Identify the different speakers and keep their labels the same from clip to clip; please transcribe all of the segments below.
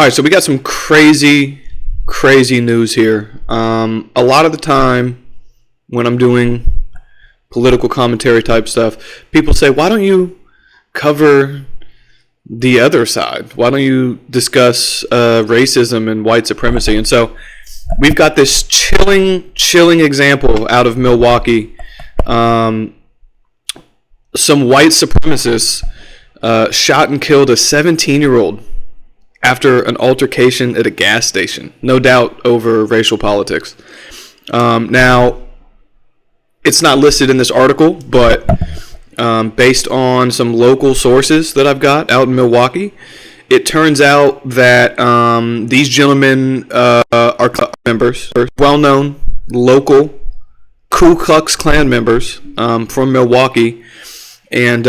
Speaker 1: All right, so we got some crazy news here. A lot of the time when I'm doing political commentary type stuff, people say, why don't you cover the other side? Why don't you discuss racism and white supremacy? And so we've got this chilling example out of Milwaukee. Some white supremacists shot and killed a 17-year-old after an altercation at a gas station, no doubt over racial politics. Now, it's not listed in this article, but based on some local sources that I've got out in Milwaukee, it turns out that these gentlemen are club members, well-known local Ku Klux Klan members from Milwaukee, and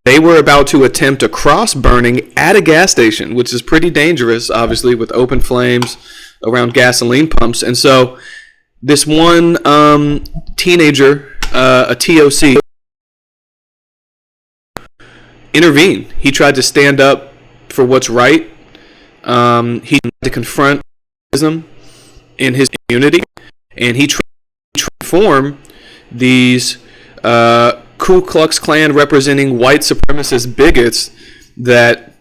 Speaker 1: they were about to attempt a cross burning at a gas station, which is pretty dangerous, obviously, with open flames around gasoline pumps. And so this one teenager, a TOC, intervened. He tried to stand up for what's right. He tried to confront racism in his community, and he tried to transform these Ku Klux Klan representing white supremacist bigots that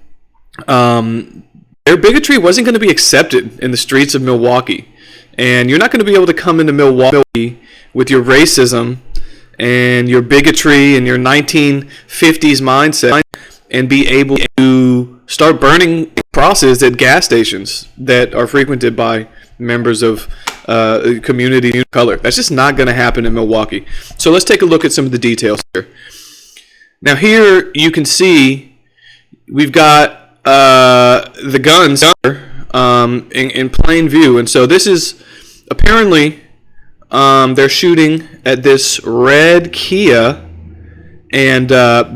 Speaker 1: their bigotry wasn't going to be accepted in the streets of Milwaukee. And you're not going to be able to come into Milwaukee with your racism and your bigotry and your 1950s mindset and be able to start burning crosses at gas stations that are frequented by members of community of color. That's just not going to happen in Milwaukee. So let's take a look at some of the details here. Now here you can see we've got the guns in plain view. And so this is apparently they're shooting at this red Kia, and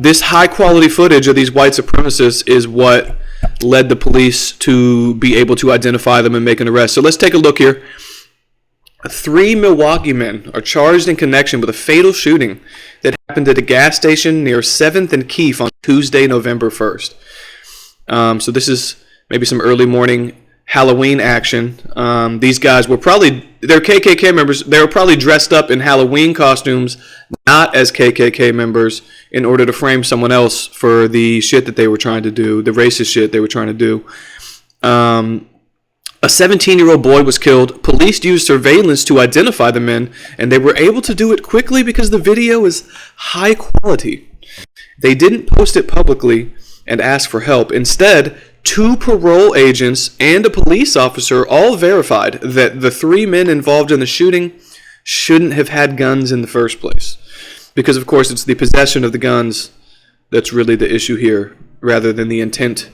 Speaker 1: this high quality footage of these white supremacists is what led the police to be able to identify them and make an arrest. So let's take a look here. 3 Milwaukee men are charged in connection with a fatal shooting that happened at a gas station near 7th and Keefe on Tuesday, November 1st. So this is maybe some early morning Halloween action. These guys were they're KKK members. They were probably dressed up in Halloween costumes, not as KKK members, in order to frame someone else for the shit that they were trying to do, the racist shit they were trying to do. A 17-year-old boy was killed. Police used surveillance to identify the men, and they were able to do it quickly because the video is high quality. They didn't post it publicly and ask for help. Instead, 2 parole agents and a police officer all verified that the 3 men involved in the shooting shouldn't have had guns in the first place. Because, of course, it's the possession of the guns that's really the issue here, rather than the intent,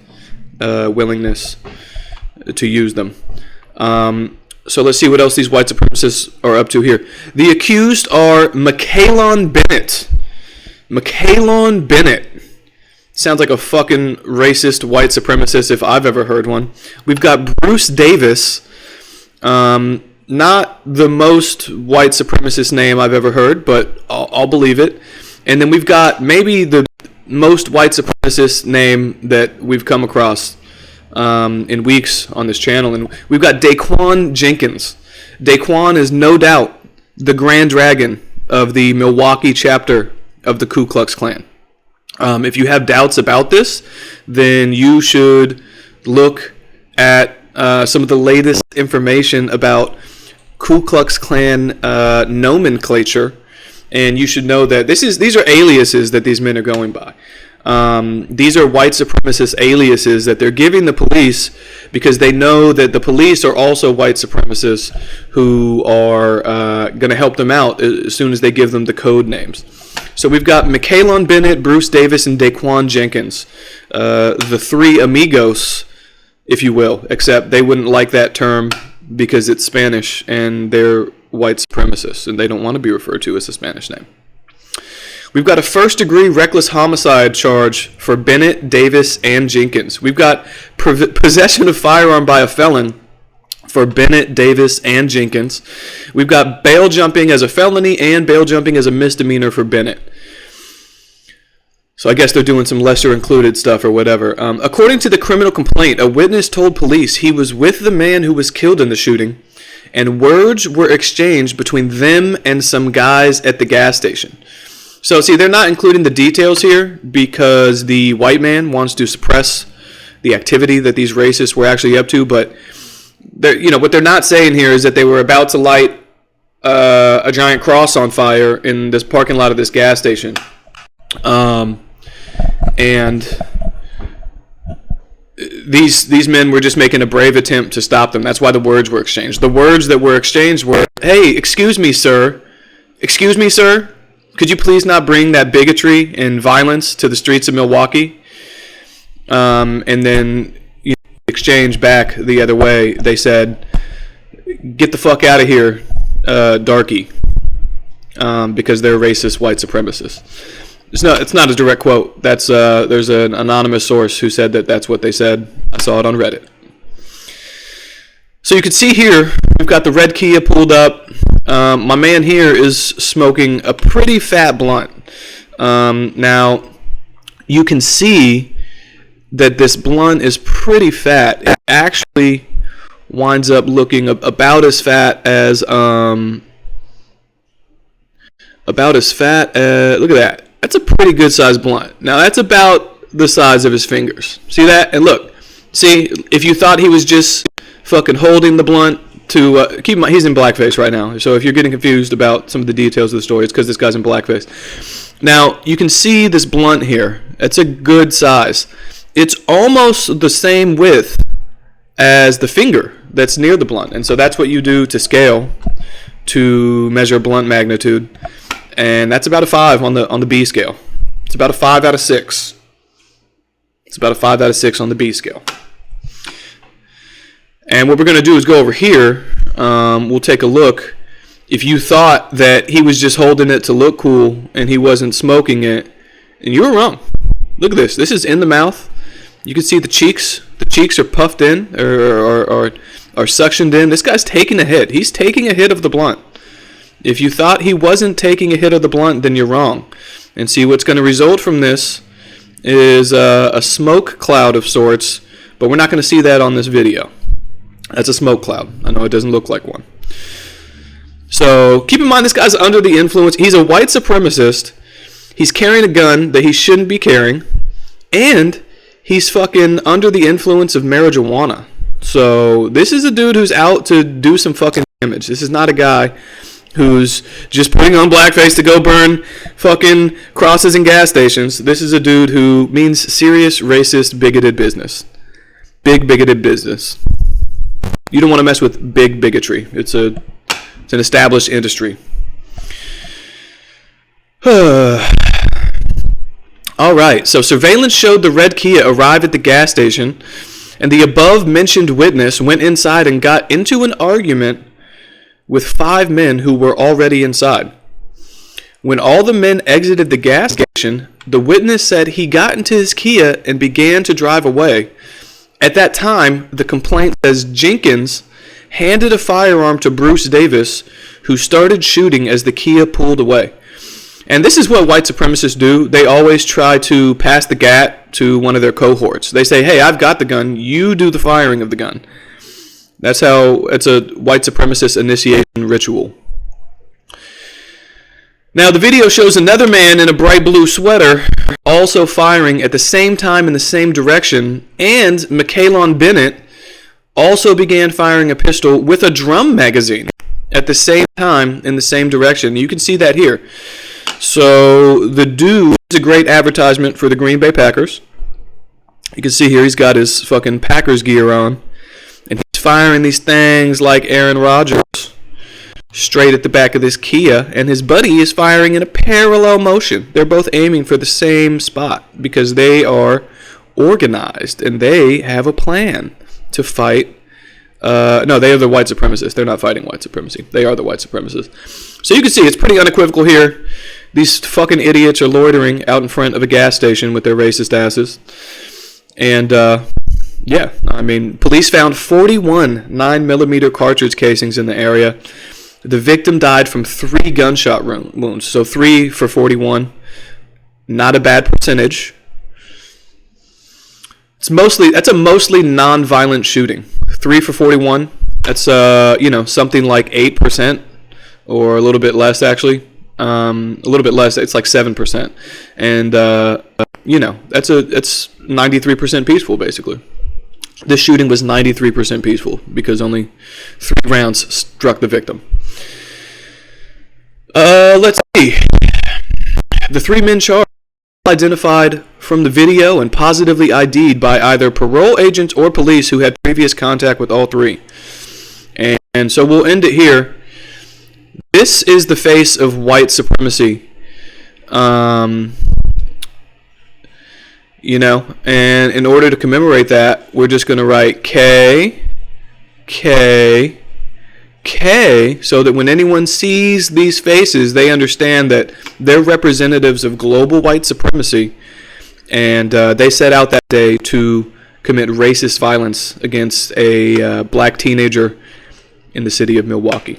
Speaker 1: willingness to use them. So let's see what else these white supremacists are up to here. The accused are McKaylon Bennett. McKaylon Bennett. Sounds like a fucking racist white supremacist if I've ever heard one. We've got Bruce Davis. Not the most white supremacist name I've ever heard, but I'll believe it. And then we've got maybe the most white supremacist name that we've come across in weeks on this channel. And we've got Daquan Jenkins. Daquan is no doubt the Grand Dragon of the Milwaukee chapter of the Ku Klux Klan. If you have doubts about this, then you should look at some of the latest information about Ku Klux Klan nomenclature, and you should know that these are aliases that these men are going by. These are white supremacist aliases that they're giving the police because they know that the police are also white supremacists who are going to help them out as soon as they give them the code names. So we've got McKaylon Bennett, Bruce Davis, and Daquan Jenkins, the 3 amigos, if you will, except they wouldn't like that term because it's Spanish and they're white supremacists and they don't want to be referred to as a Spanish name. We've got a first-degree reckless homicide charge for Bennett, Davis, and Jenkins. We've got possession of firearm by a felon for Bennett, Davis, and Jenkins. We've got bail jumping as a felony and bail jumping as a misdemeanor for Bennett. So I guess they're doing some lesser included stuff or whatever. According to the criminal complaint, a witness told police he was with the man who was killed in the shooting, and words were exchanged between them and some guys at the gas station. So see, they're not including the details here because the white man wants to suppress the activity that these racists were actually up to. But what they're not saying here is that they were about to light a giant cross on fire in this parking lot of this gas station. And these men were just making a brave attempt to stop them. That's why the words were exchanged. The words that were exchanged were, "Hey, excuse me, sir. Excuse me, sir. Could you please not bring that bigotry and violence to the streets of Milwaukee?" And then exchange back the other way. They said, "Get the fuck out of here, darky," because they're racist white supremacists. It's not a direct quote. That's there's an anonymous source who said that's what they said. I saw it on Reddit. So you can see here we've got the red Kia pulled up. My man here is smoking a pretty fat blunt. Now you can see that this blunt is pretty fat. It actually winds up looking about as fat as look at that. That's a pretty good sized blunt. Now that's about the size of his fingers. See that? And look, see, if you thought he was just fucking holding the blunt to keep in mind, he's in blackface right now. So if you're getting confused about some of the details of the story, it's because this guy's in blackface. Now you can see this blunt here. It's a good size. It's almost the same width as the finger that's near the blunt, and so that's what you do to scale to measure blunt magnitude. And that's about a 5 on the B scale. It's about a 5 out of 6. It's about a 5 out of 6 on the B scale. And what we're going to do is go over here. We'll take a look. If you thought that he was just holding it to look cool and he wasn't smoking it, and you were wrong. Look at this. This is in the mouth. You can see the cheeks. The cheeks are puffed in or suctioned in. This guy's taking a hit. He's taking a hit of the blunt. If you thought he wasn't taking a hit of the blunt, then you're wrong. And see, what's going to result from this is a smoke cloud of sorts, but we're not going to see that on this video. That's a smoke cloud. I know it doesn't look like one. So keep in mind, this guy's under the influence. He's a white supremacist. He's carrying a gun that he shouldn't be carrying. And he's fucking under the influence of marijuana. So this is a dude who's out to do some fucking damage. This is not a guy who's just putting on blackface to go burn fucking crosses in gas stations. This is a dude who means serious, racist, bigoted business. Big bigoted business. You don't want to mess with big bigotry. It's an established industry. All right, so surveillance showed the red Kia arrive at the gas station, and the above-mentioned witness went inside and got into an argument with 5 men who were already inside. When all the men exited the gas station, the witness said he got into his Kia and began to drive away. At that time, the complaint says Jenkins handed a firearm to Bruce Davis, who started shooting as the Kia pulled away. And this is what white supremacists do. They always try to pass the gat to one of their cohorts. They say, hey, I've got the gun. You do the firing of the gun. That's how it's a white supremacist initiation ritual. Now, the video shows another man in a bright blue sweater also firing at the same time in the same direction, and McKaylon Bennett also began firing a pistol with a drum magazine at the same time in the same direction. You can see that here. So the dude is a great advertisement for the Green Bay Packers. You can see here he's got his fucking Packers gear on, and he's firing these things like Aaron Rodgers straight at the back of this Kia, and his buddy is firing in a parallel motion. They're both aiming for the same spot because they are organized and they have a plan to fight. No, they are the white supremacists. They're not fighting white supremacy. They are the white supremacists. So you can see it's pretty unequivocal here. These fucking idiots are loitering out in front of a gas station with their racist asses. And, yeah, I mean, police found 41 9mm cartridge casings in the area. The victim died from 3 gunshot wounds, so 3 for 41. Not a bad percentage. That's a mostly non-violent shooting. 3 for 41. That's something like 8%, or a little bit less actually. A little bit less. It's like 7%, and that's 93% peaceful basically. This shooting was 93% peaceful because only 3 rounds struck the victim. Let's see. The 3 men charged identified from the video and positively ID'd by either parole agents or police who had previous contact with all 3. And so we'll end it here. This is the face of white supremacy. And in order to commemorate that, we're just going to write K, K, K, so that when anyone sees these faces, they understand that they're representatives of global white supremacy, and they set out that day to commit racist violence against a black teenager in the city of Milwaukee.